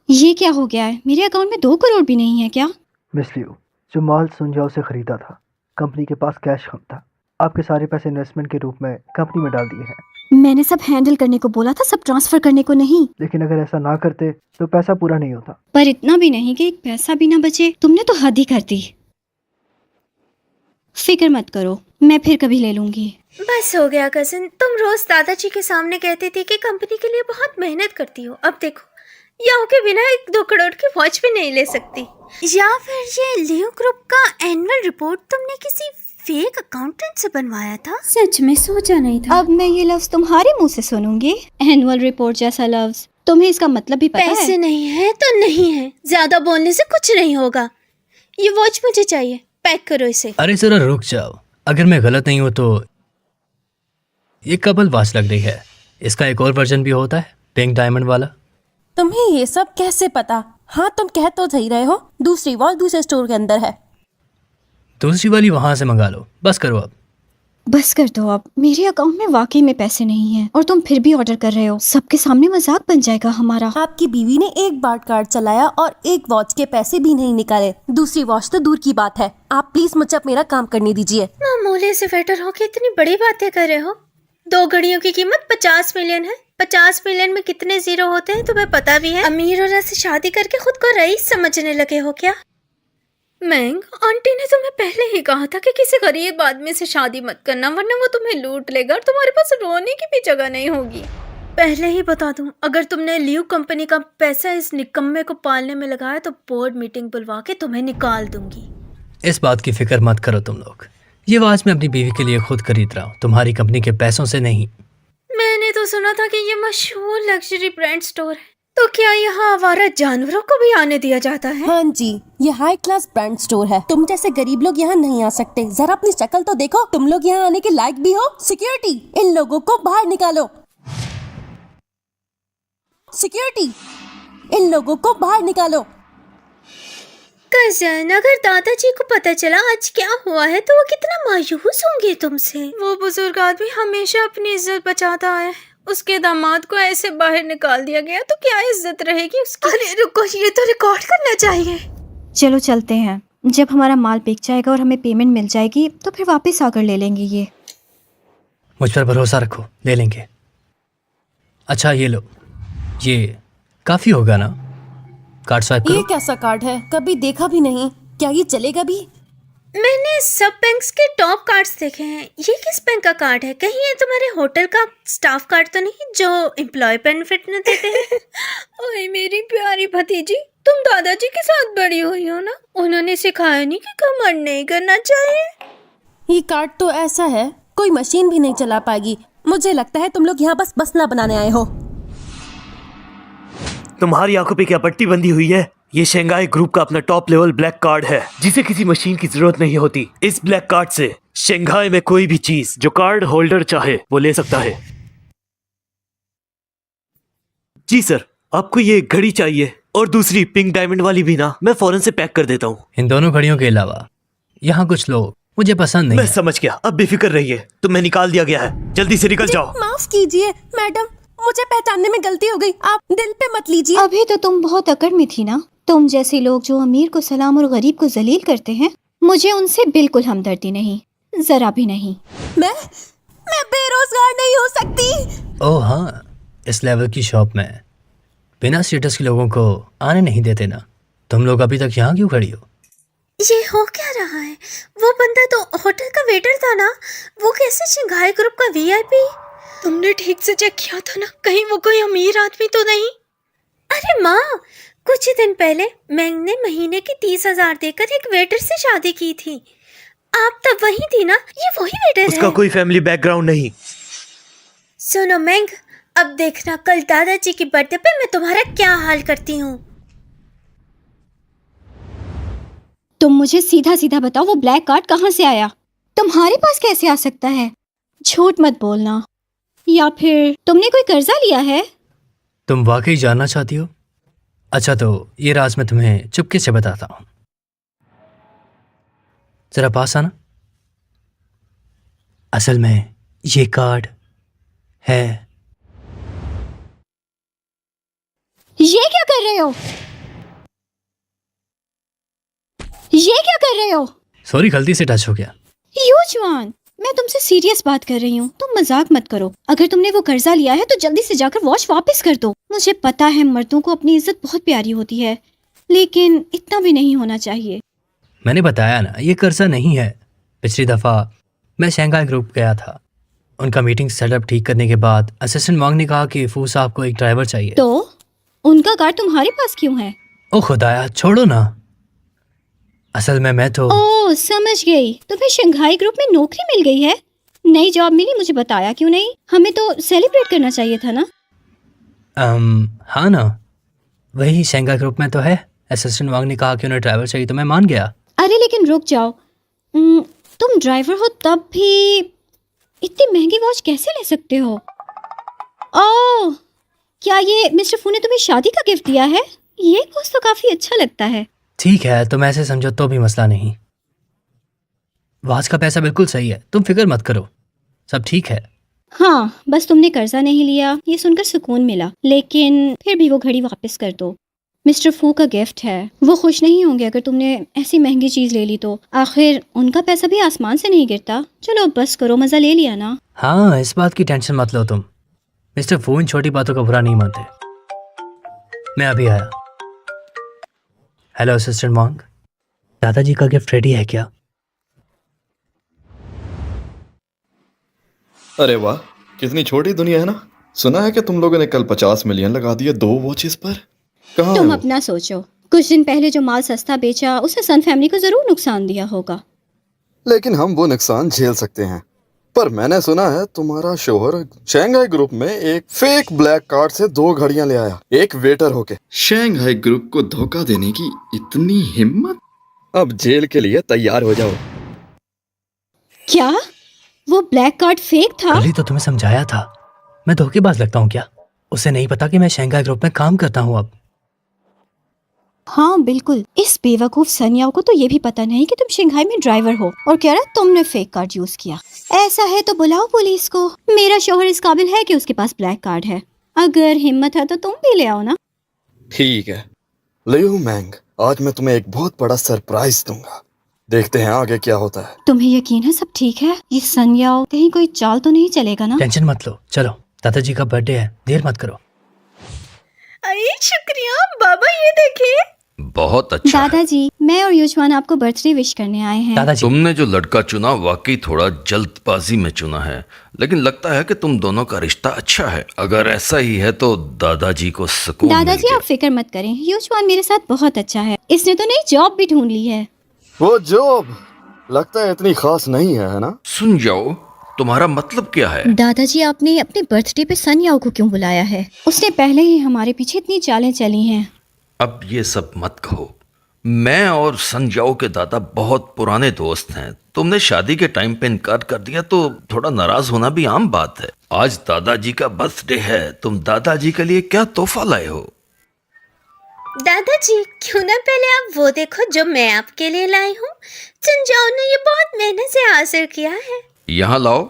ये क्या हो गया है? मेरे अकाउंट में 2 करोड़ भी नहीं है क्या? मिस लियो, जो माल सुनजाओ से खरीदा था, कंपनी के पास कैश कम था। आपके सारे पैसे इन्वेस्टमेंट के रूप में कंपनी में डाल दिए हैं। मैंने सब हैंडल करने को बोला था, सब ट्रांसफर करने को नहीं। लेकिन अगर ऐसा ना करते तो पैसा पूरा नहीं होता। पर इतना भी नहीं कि एक पैसा भी ना बचे। तुमने तो हद ही कर दी। फिक्र मत करो, मैं फिर कभी ले लूंगी। बस हो गया कजिन, तुम रोज दादाजी के सामने कहती थी कि कंपनी के लिए बहुत मेहनत करती हो। अब देखो, यहाँ के बिना 1-2 करोड़ की वॉच भी नहीं ले सकती। या फिर ये लियो ग्रुप का एनुअल रिपोर्ट तुमने किसी फेक अकाउंटेंट से बनवाया था? सच में सोचा नहीं था। अब मैं ये लफ्ज तुम्हारे मुंह से सुनूंगी। एनुअल रिपोर्ट जैसा लफ्ज। तुम्हें इसका मतलब भी पता है? पैसे नहीं है तो नहीं है, ज्यादा बोलने से कुछ नहीं होगा। ये वॉच मुझे चाहिए, पैक करो इसे। अरे जरा रुक जाओ, अगर मैं गलत नहीं हूँ तो ये कपल वॉच लग रही है। इसका एक और वर्जन भी होता है, पिंक डायमंड वाला। तुम्हें ये सब कैसे पता? हाँ, तुम कह तो सही रहे हो, दूसरी वॉच दूसरे स्टोर के अंदर है। दूसरी वाली वहां से मंगा लो। बस करो अब। बस कर दो अब। मेरे अकाउंट में वाकई में पैसे नहीं हैं और तुम फिर भी ऑर्डर कर रहे हो। सबके सामने मजाक बन जाएगा हमारा। आपकी बीवी ने एक बार कार्ड चलाया और एक वॉच के पैसे भी नहीं निकाले। दूसरी वॉच तो दूर की बात है। आप प्लीज मुझे अब मेरा काम करने दीजिए। मामूली से वेटर होके इतनी बड़ी बातें कर रहे हो। 2 घड़ियों की कीमत 50 मिलियन है। 50 मिलियन में कितने जीरो होते हैं तुम्हें पता भी है? अमीर औरत से शादी करके खुद को रईस समझने लगे हो क्या? मैंग, आंटी ने तुम्हें पहले ही कहा था कि किसी गरीब आदमी से शादी मत करना, वरना वो तुम्हें लूट लेगा और तुम्हारे पास रोने की भी जगह नहीं होगी। पहले ही बता दूं, अगर तुमने लियो कंपनी का पैसा इस निकम्मे को पालने में लगाया तो बोर्ड मीटिंग बुलवा के तुम्हें निकाल दूंगी। इस बात की फिक्र मत करो तुम लोग। ये वॉच मैं अपनी बीवी के लिए खुद खरीद रहा हूँ, तुम्हारी कंपनी के पैसों से नहीं। मैंने तो सुना था कि ये मशहूर लग्जरी ब्रांड स्टोर है, तो क्या यहाँ आवारा जानवरों को भी आने दिया जाता है? हाँ जी, ये हाई क्लास ब्रांड स्टोर है। तुम जैसे गरीब लोग यहाँ नहीं आ सकते। जरा अपनी शक्ल तो देखो, तुम लोग यहाँ आने के लायक भी हो? सिक्योरिटी, इन लोगों को बाहर निकालो। सिक्योरिटी, इन लोगों को बाहर निकालो। कजन, अगर दादाजी को पता चला आज क्या हुआ है तो वो कितना मायूस होंगे तुमसे। वो बुजुर्ग आदमी हमेशा अपनी इज्जत बचाता है। उसके दामाद को ऐसे बाहर निकाल दिया गया तो क्या इज्जत रहेगी उसकी? अरे रुको, ये तो रिकॉर्ड करना चाहिए। चलो चलते हैं। जब हमारा माल बिक जाएगा और हमें पेमेंट मिल जाएगी तो फिर वापस आकर ले लेंगे। ये मुझ पर भरोसा रखो, ले लेंगे। अच्छा ये लो, ये काफी होगा ना? कार्ड स्वाइप ये करो। कैसा कार्ड है? कभी देखा भी नहीं। क्या ये चलेगा भी? मैंने सब बैंक्स के टॉप कार्ड्स देखे हैं। ये किस बैंक का कार्ड है? कहीं ये तुम्हारे होटल का स्टाफ कार्ड तो नहीं जो एम्प्लॉय बेनिफिट न देते हैं? ओए मेरी प्यारी भतीजी, तुम दादाजी के साथ बड़ी हुई हो ना, उन्होंने सिखाया नहीं कि घमंड नहीं करना चाहिए? ये कार्ड तो ऐसा है, कोई मशीन भी नहीं चला पाएगी। मुझे लगता है तुम लोग यहाँ बस बसना बनाने आए हो। तुम्हारी आंखों पे क्या पट्टी बंधी हुई है? ये शंघाई ग्रुप का अपना टॉप लेवल ब्लैक कार्ड है, जिसे किसी मशीन की जरूरत नहीं होती। इस ब्लैक कार्ड से शंघाई में कोई भी चीज जो कार्ड होल्डर चाहे वो ले सकता है। जी सर, आपको ये घड़ी चाहिए और दूसरी पिंक डायमंड वाली भी ना? मैं फौरन से पैक कर देता हूँ। इन दोनों घड़ियों के अलावा यहाँ कुछ लोग मुझे पसंद नहीं मैं है। समझ गया, अब बेफिक्र रहिए, तुम्हें निकाल दिया गया है। जल्दी से निकल जाओ। माफ कीजिए मैडम, मुझे पहचानने में गलती हो गई। आप दिल पे मत लीजिए। अभी तो तुम बहुत अकड़ में थी ना। तुम जैसे लोग जो अमीर को सलाम और गरीब को जलील करते हैं, मुझे उनसे बिल्कुल हमदर्दी नहीं, जरा भी नहीं। मैं बेरोजगार नहीं हो सकती। ओह हाँ, इस लेवल की शॉप में बिना स्टेटस के लोगों को आने नहीं देते ना। तुम लोग अभी तक यहाँ क्यों खड़ी हो? ये हो क्या रहा है? वो बंदा तो होटल का वेटर था ना, वो कैसे शंघाई ग्रुप का वीआईपी? तुमने ठीक से चेक किया था ना, कहीं वो कोई अमीर आदमी तो नहीं? अरे माँ, कुछ ही दिन पहले मैंग ने महीने की 30,000 देकर एक वेटर से शादी की थी। आप तब वही थी ना? ये वही वेटर उसका है। कोई फैमिली बैकग्राउंड नहीं। सुनो मैंग, अब देखना कल दादाजी की बर्थडे पे मैं तुम्हारा क्या हाल करती हूँ। तुम मुझे सीधा सीधा बताओ, वो ब्लैक कार्ड कहाँ से आया? तुम्हारे पास कैसे आ सकता है? झूठ मत बोलना। या फिर तुमने कोई कर्जा लिया है? तुम वाकई जानना चाहती हो? अच्छा तो ये राज मैं तुम्हें चुपके से बताता हूँ। जरा पास आना। असल में ये कार्ड है। ये क्या कर रहे हो? रहे हो? सॉरी, गलती से टच हो गया। युजवान, मैं तुमसे सीरियस बात कर रही हूँ, तुम मजाक मत करो। अगर तुमने वो कर्जा लिया है तो जल्दी से जाकर वॉच वापस कर दो। मुझे पता है मर्दों को अपनी इज्जत बहुत प्यारी होती है, लेकिन इतना भी नहीं होना चाहिए। मैंने बताया ना, ये कर्जा नहीं है। पिछली दफ़ा मैं शंघाई ग्रुप गया था। उनका मीटिंग सेटअप ठीक करने के बाद असिस्टेंट वांग ने कहा कि फू साहब को एक ड्राइवर चाहिए। तो उनका कार तुम्हारे पास क्यों है? ओ खुदाया, छोड़ो ना। असल में मैं तो ओह, समझ गई। तुम्हें शंघाई ग्रुप में नौकरी मिल गई है, नई जॉब मिली। मुझे बताया क्यों नहीं? हमें तो सेलिब्रेट करना चाहिए था ना। हाँ ना, वही शंघाई ग्रुप में तो है। असिस्टेंट वांग ने कहा कि उन्हें ड्राइवर चाहिए तो मैं मान गया। अरे लेकिन रुक जाओ, तुम ड्राइवर हो तब भी इतनी महंगी वॉच कैसे ले सकते हो? ओह, क्या ये मिस्टर फू ने तुम्हें शादी का गिफ्ट दिया है? ये वॉच तो काफी अच्छा लगता है। ठीक है, तुम ऐसे समझो तो भी मसला नहीं। वॉच का पैसा बिल्कुल सही है, तुम फिक्र मत करो, सब ठीक है। हाँ, बस तुमने कर्जा नहीं लिया, ये सुनकर सुकून मिला। लेकिन फिर भी वो घड़ी वापस कर दो। मिस्टर फू का गिफ्ट है, वो खुश नहीं होंगे अगर तुमने ऐसी महंगी चीज ले ली तो। आखिर उनका पैसा भी आसमान से नहीं गिरता। चलो बस करो, मजा ले लिया ना। हाँ, इस बात की टेंशन मत लो तुम। मिस्टर फू इन छोटी बातों का बुरा नहीं मानते। मैं अभी आया। हेलो असिस्टेंट वांग, दादाजी का गिफ्ट रेडी है क्या? अरे वाह, कितनी छोटी दुनिया है ना। सुना है कि तुम लोगों ने कल 50 मिलियन लगा दिए 2 वॉचेस पर। कहाँ है तुम वो? अपना सोचो, कुछ दिन पहले जो माल सस्ता बेचा उसे सन फैमिली को जरूर नुकसान दिया होगा। लेकिन हम वो नुकसान झेल सकते हैं। पर मैंने सुना है तुम्हारा शोहर शंघाई ग्रुप में एक फेक ब्लैक कार्ड से 2 घड़ियां ले आया, एक वेटर होके। शंघाई ग्रुप को धोखा देने की इतनी हिम्मत। अब जेल के लिए तैयार हो जाओ। क्या वो ब्लैक कार्ड फेक था? कल ही तो तुम्हें समझाया था। मैं धोखेबाज लगता हूँ क्या? उसे नहीं पता कि मैं शंघाई ग्रुप में काम करता हूँ अब। हाँ बिल्कुल, इस बेवकूफ सनियाओ को तो ये भी पता नहीं कि तुम शंघाई में ड्राइवर हो और कह रहा तुमने फेक कार्ड यूज किया। ऐसा है तो बुलाओ पुलिस को। मेरा शोहर इस काबिल है कि उसके पास ब्लैक कार्ड है। अगर हिम्मत है तो तुम भी ले आओ ना। ठीक है लियो मैंग, आज मैं तुम्हें एक बहुत बड़ा सरप्राइज दूंगा। देखते हैं आगे क्या होता है। तुम्हें यकीन है सब ठीक है? ये सनियाओ कहीं कोई चाल तो नहीं चलेगा ना? टेंशन मत लो, चलो दादाजी का बर्थडे है, देर मत करो। अरे शुक्रिया बाबा, ये देखिए। बहुत अच्छा है। दादाजी, मैं और युजवान आपको बर्थडे विश करने आए हैं। दादाजी, तुमने जो लड़का चुना वाकई थोड़ा जल्दबाजी में चुना है, लेकिन लगता है कि तुम दोनों का रिश्ता अच्छा है। अगर ऐसा ही है तो दादाजी को सुकून मिल दादाजी गया। आप फिक्र मत करें, युजवान मेरे साथ बहुत अच्छा है। इसने तो नई जॉब भी ढूंढ ली है। वो जॉब लगता है इतनी खास नहीं है ना? सुन जाओ, तुम्हारा मतलब क्या है? दादाजी, आपने अपने बर्थडे पे सनियाओ को क्यों बुलाया है? उसने पहले ही हमारे पीछे इतनी चालें चली हैं। अब ये सब मत कहो। मैं और संजाओ के दादा बहुत पुराने दोस्त हैं। तुमने शादी के टाइम पे इनकार कर दिया तो थोड़ा नाराज होना भी आम बात है। आज दादाजी का बर्थडे है, तुम दादाजी के लिए क्या तोहफा लाए हो? दादाजी, क्यों ना पहले आप वो देखो जो मैं आपके लिए लाई हूँ। संजाओ ने ये बहुत मेहनत से हासिल किया है। यहाँ लाओ।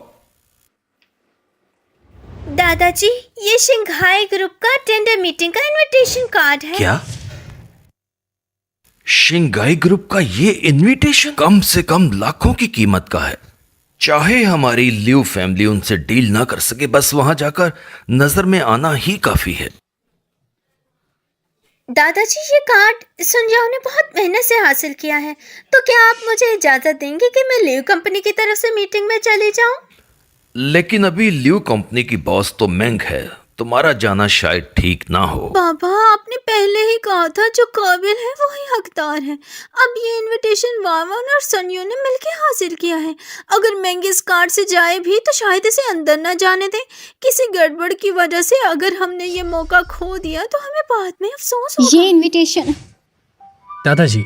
दादाजी, ये शंघाई ग्रुप का टेंडर मीटिंग का इनविटेशन कार्ड है। क्या? शंघाई ग्रुप का ये इनविटेशन कम से कम लाखों की कीमत का है। चाहे हमारी लियू फैमिली उनसे डील ना कर सके, बस वहां जाकर नजर में आना ही काफी है। दादाजी, ये कार्ड संजाओ ने बहुत मेहनत से हासिल किया है, तो क्या आप मुझे इजाजत देंगे कि मैं लियू कंपनी की तरफ से मीटिंग में चली जाऊं? लेकिन अभी लियू कंपनी की बॉस तो मैंग है, तुम्हारा जाना शायद ठीक ना हो। बाबा, आपने पहले ही कहा था जो काबिल है वही हकदार है। अब ये इनविटेशन वावन और सनियो ने मिलकर हासिल किया है। अगर मैंग इस कार्ड से जाए भी तो शायद इसे अंदर ना जाने दें। किसी गड़बड़ की वजह से अगर हमने ये मौका खो दिया तो हमें बाद में अफसोस होगा। ये इनविटेशन दादाजी,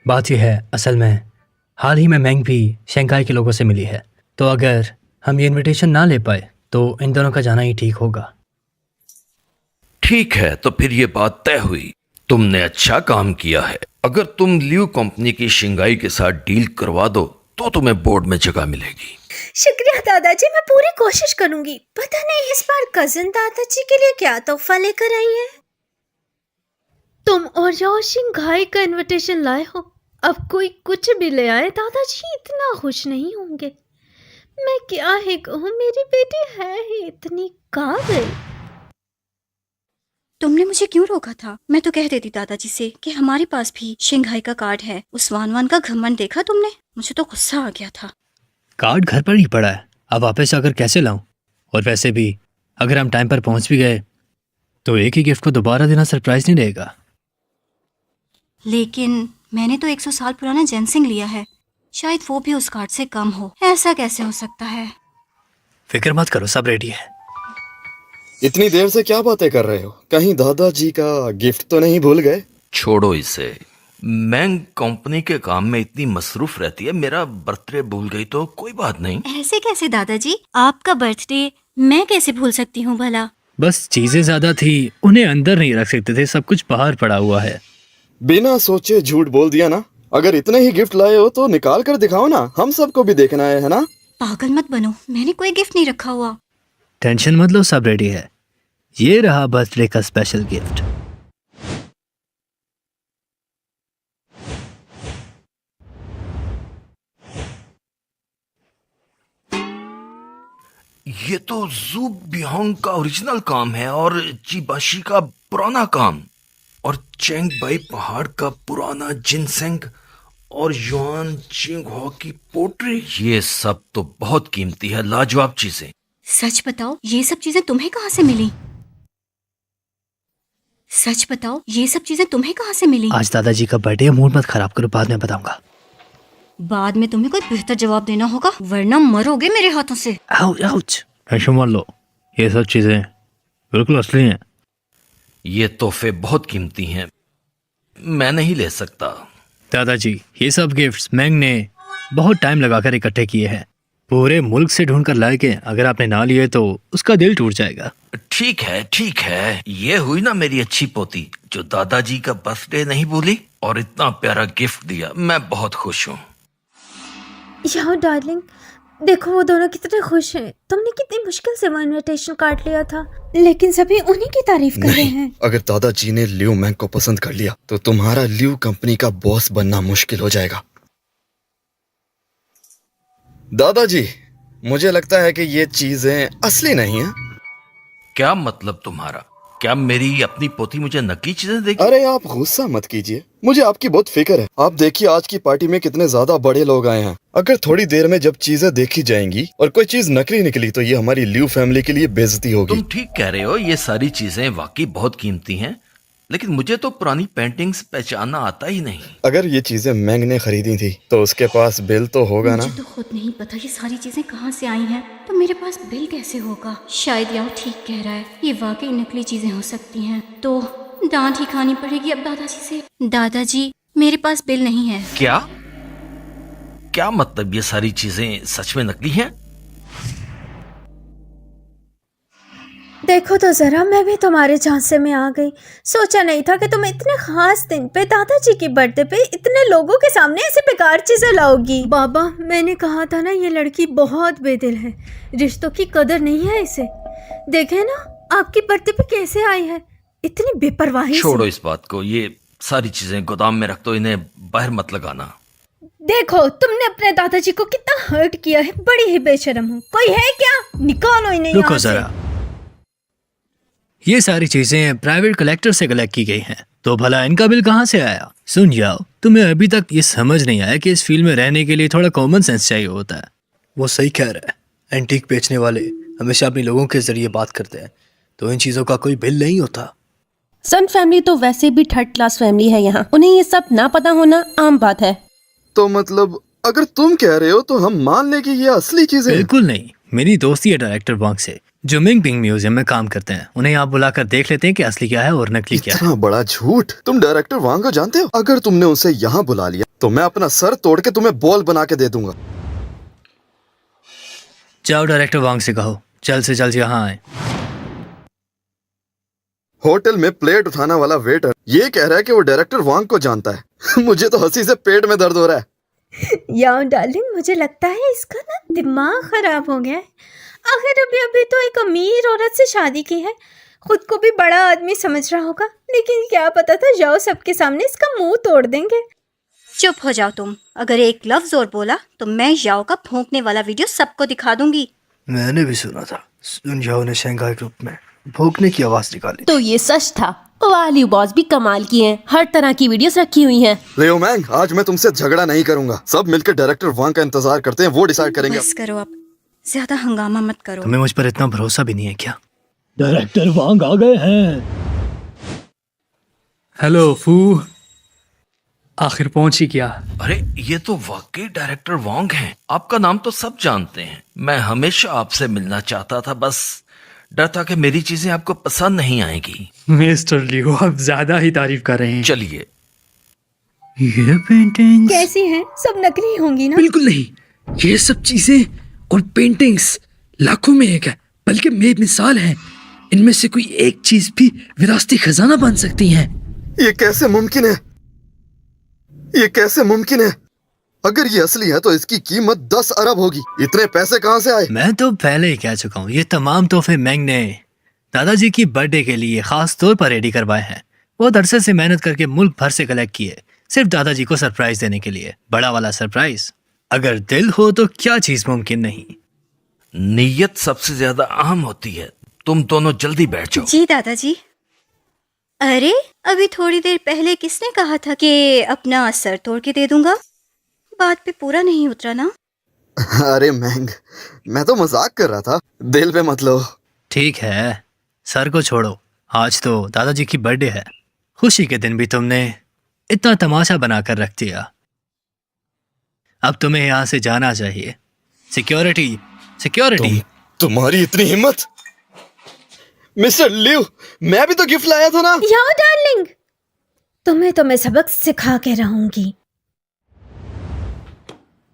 बात यह है, असल में हाल ही में मैंग भी शंघाई के लोगों से मिली है, तो अगर हम ये इनविटेशन ना ले पाए तो इन दोनों का जाना ही ठीक होगा। ठीक है, तो फिर ये बात तय हुई। तुमने अच्छा काम किया है। अगर तुम लियू कंपनी की शंघाई के साथ डील करवा दो तो तुम्हें बोर्ड में जगह मिलेगी। शुक्रिया दादाजी, मैं पूरी कोशिश करूंगी। पता नहीं इस बार कजिन दादाजी के लिए क्या तोहफा लेकर आई है। तुम और जो शंघाई का इनविटेशन लाए हो, अब कोई कुछ भी ले आए दादाजी इतना खुश नहीं होंगे। मैं क्या ही कहूँ, मेरी बेटी है ही इतनी काबिल। तुमने मुझे क्यों रोका था? मैं तो कह देती दादाजी से कि हमारे पास भी शंघाई का कार्ड है। उस वान का घमंड देखा तुमने? मुझे तो गुस्सा आ गया था। कार्ड घर पर ही पड़ा है, अब वापस जाकर कैसे लाऊं? और वैसे भी अगर हम टाइम पर पहुंच भी गए तो एक ही गिफ्ट को दोबारा देना सरप्राइज नहीं रहेगा। लेकिन मैंने तो 100 साल पुराना जेनसिंग लिया है, शायद वो भी उस कार्ड से कम हो। ऐसा कैसे हो सकता है? फिक्र मत करो, सब रेडी है। इतनी देर से क्या बातें कर रहे हो? कहीं दादाजी का गिफ्ट तो नहीं भूल गए? छोड़ो इसे। मैं कंपनी के काम में इतनी मसरूफ रहती है, मेरा बर्थडे भूल गई तो कोई बात नहीं। ऐसे कैसे दादाजी? आपका बर्थडे मैं कैसे भूल सकती हूँ भला? बस चीजें ज्यादा थी, उन्हें अंदर नहीं रख सकते थे, सब कुछ बाहर पड़ा हुआ है। बिना सोचे झूठ बोल दिया ना। अगर इतने ही गिफ्ट लाए हो तो निकाल कर दिखाओ ना, हम सबको भी देखना है ना? पागल मत बनो, मैंने कोई गिफ्ट नहीं रखा हुआ। टेंशन मत लो, सब रेडी है। ये रहा बर्थडे का स्पेशल गिफ्ट। ये तो जू बिहोंग का ओरिजिनल काम है और चिबाशी का पुराना काम और चेंग बाई पहाड़ का पुराना जिनसेंग और युआन चिंगहो की पोट्री। ये सब तो बहुत कीमती है, लाजवाब चीजें। सच बताओ, ये सब चीजें तुम्हें कहाँ से मिली? सच बताओ, ये सब चीजें तुम्हें कहाँ से मिली? आज दादाजी का बर्थडे है, मूड मत खराब करो, बाद में बताऊंगा। बाद में तुम्हें कोई बेहतर जवाब देना होगा, वरना मरोगे मेरे हाथों से। Ouch ouch. टेंशन मत लो, ये सब चीजें बिल्कुल असली हैं। ये तोहफे बहुत कीमती हैं, मैं नहीं ले सकता। दादाजी, ये सब गिफ्ट्स मैंग ने बहुत टाइम लगाकर इकट्ठे किए हैं, पूरे मुल्क से ढूंढ कर लाए के। अगर आपने ना लिए तो उसका दिल टूट जाएगा। ठीक है ठीक है, ये हुई ना मेरी अच्छी पोती जो दादाजी का बर्थडे नहीं भूली और इतना प्यारा गिफ्ट दिया। मैं बहुत खुश हूँ। याओ डार्लिंग, देखो वो दोनों कितने खुश हैं। तुमने कितनी मुश्किल से वो इनविटेशन कार्ड लिया था, लेकिन सभी उन्हीं की तारीफ कर रहे हैं। अगर दादाजी ने लियो मैंग को पसंद कर लिया तो तुम्हारा लियो कंपनी का बॉस बनना मुश्किल हो जाएगा। दादाजी, मुझे लगता है कि ये चीजें असली नहीं है। क्या मतलब तुम्हारा? क्या मेरी अपनी पोती मुझे नकली चीजें देगी? अरे आप गुस्सा मत कीजिए, मुझे आपकी बहुत फिक्र है। आप देखिए आज की पार्टी में कितने ज्यादा बड़े लोग आए हैं। अगर थोड़ी देर में जब चीजें देखी जाएंगी और कोई चीज नकली निकली तो ये हमारी लियो फैमिली के लिए बेइज्जती होगी। तुम ठीक कह रहे हो, ये सारी चीजें वाकई बहुत कीमती हैं, लेकिन मुझे तो पुरानी पेंटिंग्स पहचानना आता ही नहीं। अगर ये चीजें मैंग ने खरीदी थी तो उसके पास बिल तो होगा ना? मुझे तो खुद नहीं पता ये सारी चीजें कहाँ से आई हैं, तो मेरे पास बिल कैसे होगा? शायद याओ ठीक कह रहा है, ये वाकई नकली चीजें हो सकती हैं, तो डांट ही खानी पड़ेगी अब दादाजी से। दादाजी, मेरे पास बिल नहीं है। क्या क्या मतलब? ये सारी चीजें सच में नकली हैं? देखो तो जरा, मैं भी तुम्हारे झांसे में आ गई। सोचा नहीं था कि तुम इतने खास दिन पे, दादाजी की बर्थडे पे, इतने लोगों के सामने ऐसे बेकार चीजें लाओगी। बाबा, मैंने कहा था ना, ये लड़की बहुत बेदिल है, रिश्तों की कदर नहीं है इसे। देखे ना आपकी बर्थडे पे कैसे आई है, इतनी बेपरवाही से। छोड़ो इस बात को, ये सारी चीजें गोदाम में रख दो, इन्हें बाहर मत लगाना। देखो तुमने अपने दादाजी को कितना हर्ट किया है, बड़ी ही बेशर्म हो। कोई है क्या? निकालो इन्हें रुको यहाँ से। जरा, ये सारी चीजें प्राइवेट कलेक्टर से कलेक्ट की गई हैं, तो भला इनका बिल कहाँ से आया? सुन जाओ, तुम्हें अभी तक ये समझ नहीं आया कि इस फील्ड में रहने के लिए थोड़ा कॉमन सेंस चाहिए होता है। वो सही कह रहा है, एंटीक बेचने वाले हमेशा अपने लोगों के जरिए बात करते हैं, तो इन चीजों का कोई बिल नहीं होता। सन फैमिली तो वैसे भी थर्ड क्लास फैमिली है यहाँ, उन्हें ये सब ना पता होना आम बात है। तो मतलब अगर तुम कह रहे हो तो हम मान ले कि ये असली चीजें हैं? बिल्कुल नहीं, मेरी दोस्ती है डायरेक्टर वांग से जो मिंग पिंग म्यूजियम में काम करते हैं। उन्हें आप बुलाकर देख लेते हैं कि असली क्या है और नकली क्या है। इतना बड़ा झूठ! तुम डायरेक्टर वांग को जानते हो? अगर तुमने उसे यहाँ बुला लिया तो मैं अपना सर तोड़ के तुम्हें बॉल बना के दे दूंगा। जाओ डायरेक्टर वांग से कहो जल्द से जल्द यहाँ आए। होटल में प्लेट उठाने वाला वेटर ये कह रहा है कि वो डायरेक्टर वांग को जानता है। मुझे तो हंसी से पेट में दर्द हो रहा है। याओ डार्लिंग, मुझे लगता है इसका ना दिमाग खराब हो गया है। आखिर अभी अभी तो एक अमीर औरत से शादी की है, खुद को भी बड़ा आदमी समझ रहा होगा, लेकिन क्या पता था जाओ सबके सामने इसका मुंह तोड़ देंगे। चुप हो जाओ तुम। अगर एक लफ्ज और बोला तो मैं याओ का भौंकने वाला वीडियो सबको दिखा दूंगी। मैंने भी सुना था सुनझाओ ने शंघाई ग्रुप में भौंकने की आवाज निकाली। तो ये सच था। वाली बॉस भी कमाल की हैं, हर तरह की वीडियोस रखी हुई हैं। लियो मैंग, आज मैं तुमसे झगड़ा नहीं करूंगा। सब मिलकर डायरेक्टर वांग का इंतजार करते हैं, वो डिसाइड करेंगे। बस करो अब, ज्यादा हंगामा मत करो। तुम्हें मुझ पर इतना भरोसा भी नहीं है क्या? डायरेक्टर वांग आ गए हैं। हेलो फू, आखिर पहुंची क्या? अरे ये तो वाकई डायरेक्टर वोंग हैं। आपका नाम तो सब जानते हैं। मैं हमेशा आपसे मिलना चाहता था, बस डर था कि मेरी चीजें आपको पसंद नहीं आएगी। मिस्टर लियो, आप ज्यादा ही तारीफ कर रहे हैं। चलिए। ये पेंटिंग्स कैसी हैं? सब नकली होंगी ना? बिल्कुल नहीं। ये सब चीजें और पेंटिंग्स लाखों में एक है, बल्कि बेमिसाल हैं। इनमें से कोई एक चीज भी विरासती खजाना बन सकती है। ये कैसे मुमकिन है? ये कैसे मुमकिन है? अगर ये असली है तो इसकी कीमत 10 अरब होगी। इतने पैसे कहाँ से आए? मैं तो पहले ही कह चुका हूँ, ये तमाम तोहफे मैंग ने दादाजी की बर्थडे के लिए खास तौर पर रेडी करवाए हैं। बहुत अरसे से मेहनत करके मुल्क भर से कलेक्ट किए, सिर्फ दादाजी को सरप्राइज देने के लिए। बड़ा वाला सरप्राइज। अगर दिल हो तो क्या चीज मुमकिन नहीं। नीयत सबसे ज्यादा अहम होती है। तुम दोनों जल्दी बैठ जाओ। जी दादाजी। अरे अभी थोड़ी देर पहले किसने कहा था कि अपना सर तोड़ के दे दूंगा? बात पे पूरा नहीं उतरा ना? अरे मैंग, मैं तो मजाक कर रहा था, दिल पे मत लो। ठीक है, सर को छोड़ो। आज तो दादाजी की बर्थडे है। खुशी के दिन भी तुमने इतना तमाशा बनाकर रख दिया। अब तुम्हें यहाँ से जाना चाहिए। Security, security. तुम्हारी इतनी हिम्मत? मिस्टर लिव, मैं भी तो गिफ्ट लाया था ना। याओ डार्लिंग, तुम्हें तो मैं सबक सिखा के रहूंगी।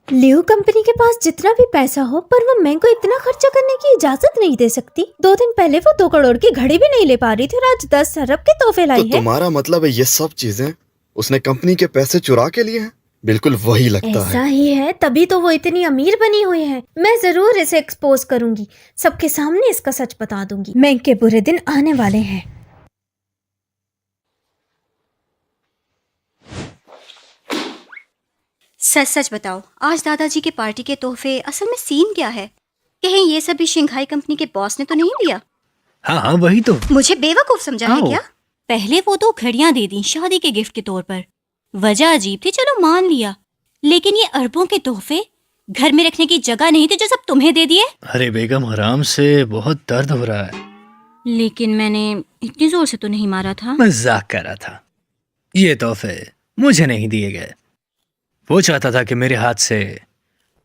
लियो कंपनी के पास जितना भी पैसा हो, पर वो मैंग को इतना खर्चा करने की इजाजत नहीं दे सकती। 2 दिन पहले वो 2 करोड़ की घड़ी भी नहीं ले पा रही थी और आज 10 अरब के तोहफे लाई तो है। तुम्हारा मतलब है ये सब चीजें उसने कंपनी के पैसे चुरा के लिए हैं? बिल्कुल वही लगता ऐसा है। ही है, तभी तो वो इतनी अमीर बनी हुई है। मैं जरूर इसे एक्सपोज करूंगी, सबके सामने इसका सच बता दूंगी। मैंग के बुरे दिन आने वाले हैं। सच सच बताओ, आज दादाजी के पार्टी के तोहफे असल में सीन क्या है? कहीं ये सब भी शंघाई कंपनी के बॉस ने तो नहीं दिया? हाँ हाँ, वही तो। मुझे बेवकूफ समझा है आओ। क्या? पहले वो 2 घड़ियां दे दी शादी के गिफ्ट के तौर पर। वजह अजीब थी, चलो मान लिया, लेकिन ये अरबों के तोहफे घर में रखने की जगह नहीं थी जो सब तुम्हें दे दिए। अरे बेगम, आराम से, बहुत दर्द हो रहा है। लेकिन मैंने इतनी जोर से तो नहीं मारा था। मजाक कर रहा था। ये तोहफे मुझे नहीं दिए गए। वो चाहता था कि मेरे हाथ से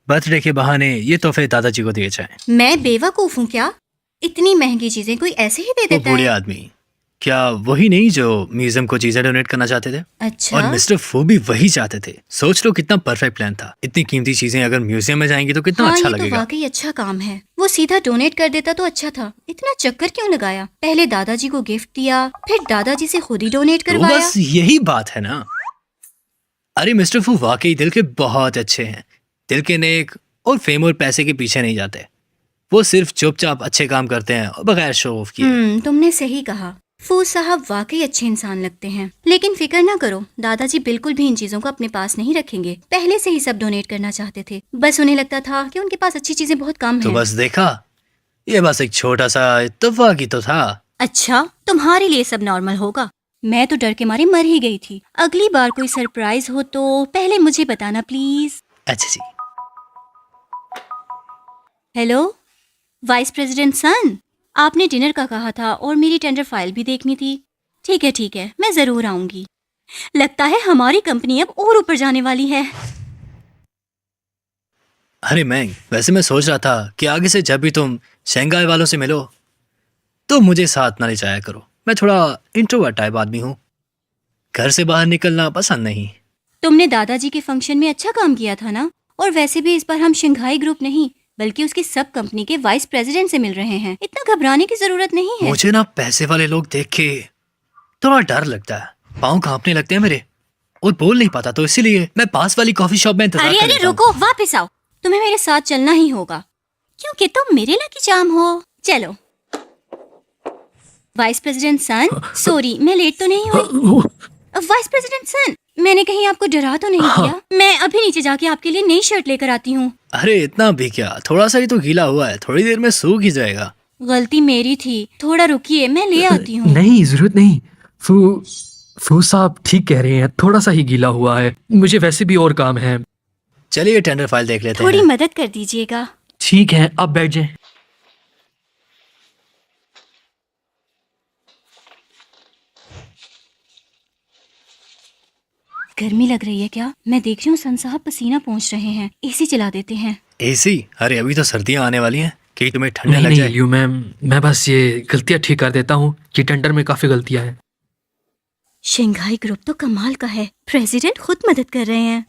बर्थडे के बहाने ये तोहफे दादाजी को दिए जाएं। मैं बेवकूफ हूँ क्या? इतनी महंगी चीजें कोई ऐसे ही दे वो देता बूढ़े है? आदमी, क्या वही नहीं जो म्यूजियम को चीजें डोनेट करना चाहते थे? अच्छा, और मिस्टर फू भी वही चाहते थे। सोच लो कितना परफेक्ट प्लान था। इतनी कीमती चीजें अगर म्यूजियम में जाएंगी तो कितना हाँ, अच्छा ये तो लगेगा। वाकई अच्छा काम है। वो सीधा डोनेट कर देता तो अच्छा था। इतना चक्कर क्यों लगाया? पहले दादाजी को गिफ्ट दिया, फिर दादाजी से खुद ही डोनेट तो करवाया। बस यही बात है ना। अरे मिस्टर फू वाकई दिल के बहुत अच्छे हैं। दिल के नेक और फेम और पैसे के पीछे नहीं जाते। वो सिर्फ चुपचाप अच्छे काम करते हैं और बगैर शो ऑफ किए। तुमने सही कहा। फू साहब वाकई अच्छे इंसान लगते हैं। लेकिन फिक्र ना करो, दादाजी बिल्कुल भी इन चीजों को अपने पास नहीं रखेंगे। पहले से ही सब डोनेट करना चाहते थे, बस उन्हें लगता था कि उनके पास अच्छी चीजें बहुत कम तो हैं। बस देखा, ये बस एक छोटा सा इत्तेफाक ही तो था। अच्छा, तुम्हारे लिए सब नॉर्मल होगा। मैं तो डर के मारे मर ही गई थी। अगली बार कोई सरप्राइज हो तो पहले मुझे बताना प्लीज। अच्छा जी। हेलो वाइस प्रेसिडेंट सन, आपने डिनर का कहा था और मेरी टेंडर फाइल भी देखनी थी। ठीक है, मैं जरूर आऊंगी। लगता है हमारी कंपनी अब और ऊपर जाने वाली है। अरे मैंग, वैसे मैं सोच रहा था कि आगे से जब भी तुम शंघाई वालों से मिलो तो मुझे साथ ना ले जाया करो। मैं थोड़ा इंट्रोवर्ट टाइप आदमी हूँ, घर से बाहर निकलना पसंद नहीं। तुमने दादाजी के फंक्शन में अच्छा काम किया था ना। और वैसे भी इस बार हम शंघाई ग्रुप नहीं बल्कि उसकी सब कंपनी के वाइस प्रेसिडेंट से मिल रहे हैं। इतना घबराने की जरूरत नहीं है। मुझे ना पैसे वाले लोग देख के थोड़ा डर लगता है। पाँव कांपने लगते हैं मेरे और बोल नहीं पाता, तो इसीलिए मैं पास वाली कॉफी शॉप में इंतजार कर अरे लेता हूँ। रुको, वापस आओ। तुम्हें मेरे साथ चलना ही होगा क्योंकि तुम मेरे लकी चार्म हो। चलो। वाइस प्रेसिडेंट सन, सॉरी मैं लेट तो नहीं हुई? वाइस प्रेसिडेंट सन, मैंने कहीं आपको डरा तो नहीं दिया? मैं अभी नीचे जाके आपके लिए नई शर्ट लेकर आती हूँ। अरे इतना भी क्या, थोड़ा सा ही तो गीला हुआ है, थोड़ी देर में सूख ही जाएगा। गलती मेरी थी, थोड़ा रुकिए, मैं ले आती हूँ। नहीं, जरूरत नहीं। फू साहब ठीक कह रहे हैं, थोड़ा सा ही गीला हुआ है, मुझे वैसे भी और काम है। चलिए टेंडर फाइल देख लेते थोड़ी हैं। मदद कर दीजिएगा। ठीक है, आप बैठ जाएं। गर्मी लग रही है क्या? मैं देख रही हूँ सन साहब पसीना पहुँच रहे हैं, एसी चला देते हैं। एसी? अरे अभी तो सर्दियां आने वाली हैं, कहीं तुम्हें ठंड नहीं लग नहीं जाए। लियो मैम, मैं बस ये गलतियां ठीक कर देता हूँ कि टेंडर में काफी गलतियां हैं। शंघाई ग्रुप तो कमाल का है, प्रेसिडेंट खुद मदद कर रहे हैं।